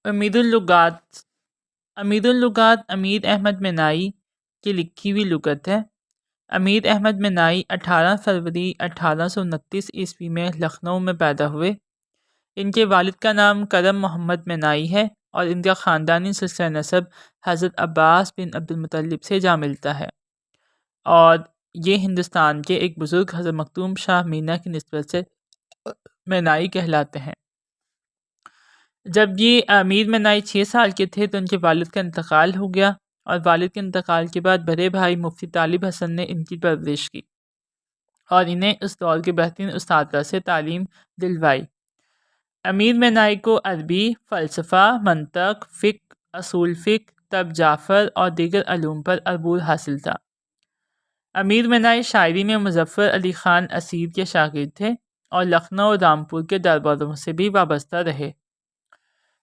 امید اللغات امید اللغات امید احمد منائی کی لکھی ہوئی لغت ہے۔ امید احمد منائی 18 فروری 1829 عیسوی میں لکھنؤ میں پیدا ہوئے۔ ان کے والد کا نام کرم محمد منائی ہے اور ان کا خاندانی سلسلہ نسب حضرت عباس بن عبد المطلب سے جا ملتا ہے، اور یہ ہندوستان کے ایک بزرگ حضرت مختوم شاہ مینا کی نسبت سے منائی کہلاتے ہیں۔ جب یہ امیر منائی 6 سال کے تھے تو ان کے والد کا انتقال ہو گیا، اور والد کے انتقال کے بعد بڑے بھائی مفتی طالب حسن نے ان کی پرورش کی اور انہیں اس دور کے بہترین اساتذہ سے تعلیم دلوائی۔ امیر منائی کو عربی، فلسفہ، منطق، فقہ، اصول فقہ، طب جعفر اور دیگر علوم پر عبور حاصل تھا۔ امیر منائی شاعری میں مظفر علی خان اسیر کے شاگرد تھے اور لکھنؤ اور رامپور کے درباروں سے بھی وابستہ رہے۔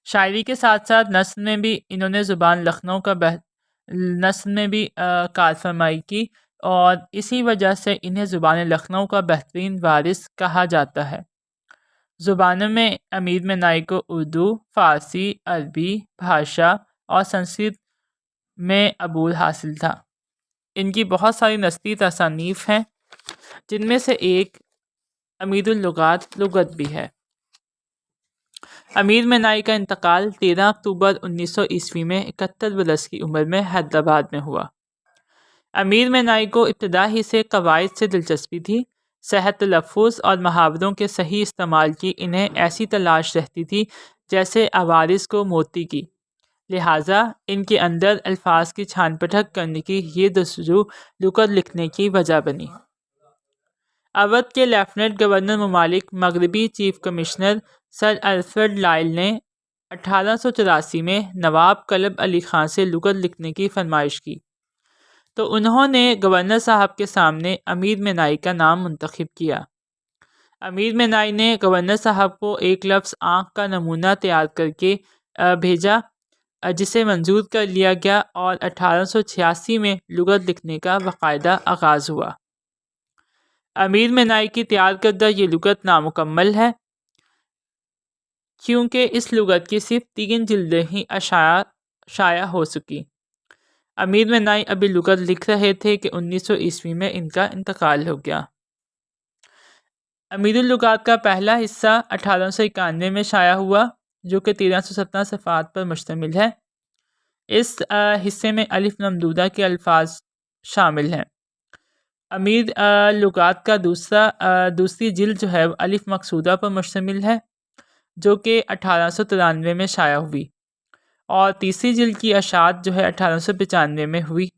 شاعری کے ساتھ ساتھ نثر میں بھی انہوں نے زبان لکھنؤ کا نثر میں بھی کار فرمائی کی، اور اسی وجہ سے انہیں زبان لکھنؤ کا بہترین وارث کہا جاتا ہے۔ زبانوں میں امیر منائی کو اردو، فارسی، عربی بھاشا اور سنسکرت میں عبور حاصل تھا۔ ان کی بہت ساری نثری تصانیف ہیں، جن میں سے ایک امید اللغات لغت بھی ہے۔ امیر منائی کا انتقال 13 اکتوبر 1900 عیسوی میں 71 برس کی عمر میں حیدرآباد میں ہوا۔ امیر منائی کو ابتدا ہی سے قواعد سے دلچسپی تھی۔ صحت تلفظ اور محاوروں کے صحیح استعمال کی انہیں ایسی تلاش رہتی تھی جیسے عوارض کو موتی کی، لہٰذا ان کے اندر الفاظ کی چھان پٹھک کرنے کی یہ جستجو لغت لکھنے کی وجہ بنی۔ اودھ کے لیفٹیننٹ گورنر ممالک مغربی چیف کمشنر سر الفریڈ لائل نے 1884 میں نواب کلب علی خان سے لغت لکھنے کی فرمائش کی، تو انہوں نے گورنر صاحب کے سامنے امیر منائی کا نام منتخب کیا۔ امیر منائی نے گورنر صاحب کو ایک لفظ آنکھ کا نمونہ تیار کر کے بھیجا، جسے منظور کر لیا گیا، اور 1886 میں لغت لکھنے کا باقاعدہ آغاز ہوا۔ امیر منائی کی تیار کردہ یہ لغت نامکمل ہے، کیونکہ اس لغت کی صرف 3 جلدیں ہی شائع ہو سکی۔ امیر منائی ابھی لغت لکھ رہے تھے کہ 1900 عیسوی میں ان کا انتقال ہو گیا۔ امید اللغات کا پہلا حصہ 1891 میں شائع ہوا، جو کہ 1317 صفحات پر مشتمل ہے۔ اس حصے میں الف ممدودہ کے الفاظ شامل ہیں۔ امید لغات کا دوسری جلد جو ہے وہ الف مقصودہ پر مشتمل ہے، جو کہ 1893 میں شائع ہوئی، اور تیسری جلد کی اشاعت جو ہے 1895 میں ہوئی،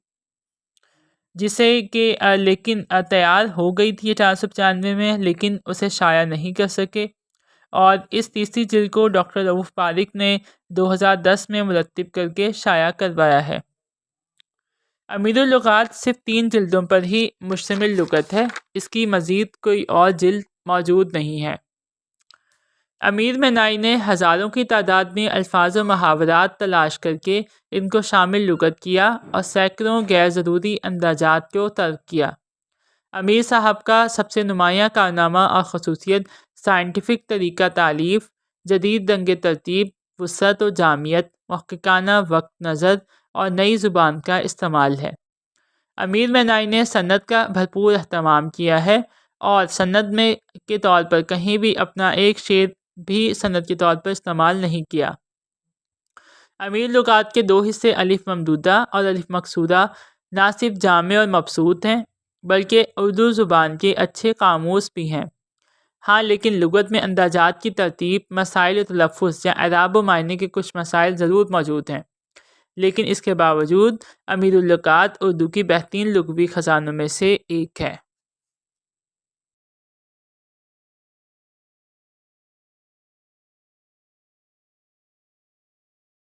جسے کہ لیکن تیار ہو گئی تھی 1895 میں، لیکن اسے شائع نہیں کر سکے، اور اس تیسری جلد کو ڈاکٹر رؤف پاریک نے 2010 میں مرتب کر کے شائع کروایا ہے۔ امید اللغات صرف 3 جلدوں پر ہی مشتمل لغت ہے، اس کی مزید کوئی اور جلد موجود نہیں ہے۔ امیر منائی نے ہزاروں کی تعداد میں الفاظ و محاورات تلاش کر کے ان کو شامل لغت کیا اور سینکڑوں غیر ضروری اندراجات کو ترک کیا۔ امیر صاحب کا سب سے نمایاں کارنامہ اور خصوصیت سائنٹیفک طریقہ تالیف، جدید رنگ ترتیب، وسعت و جامعیت، محققانہ وقت نظر اور نئی زبان کا استعمال ہے۔ امیر منائی نے سند کا بھرپور اہتمام کیا ہے، اور سند میں کے طور پر کہیں بھی اپنا ایک شعر بھی سند کے طور پر استعمال نہیں کیا۔ امیر لغات کے 2 حصے الف ممدودہ اور الف مقصودہ نہ صرف جامع اور مبسوط ہیں، بلکہ اردو زبان کے اچھے قاموس بھی ہیں۔ ہاں، لیکن لغت میں اندراجات کی ترتیب، مسائل و تلفظ یا اعراب و معنی کے کچھ مسائل ضرور موجود ہیں، لیکن اس کے باوجود امید اللغات اردو کی بہترین لغوی خزانوں میں سے ایک ہے۔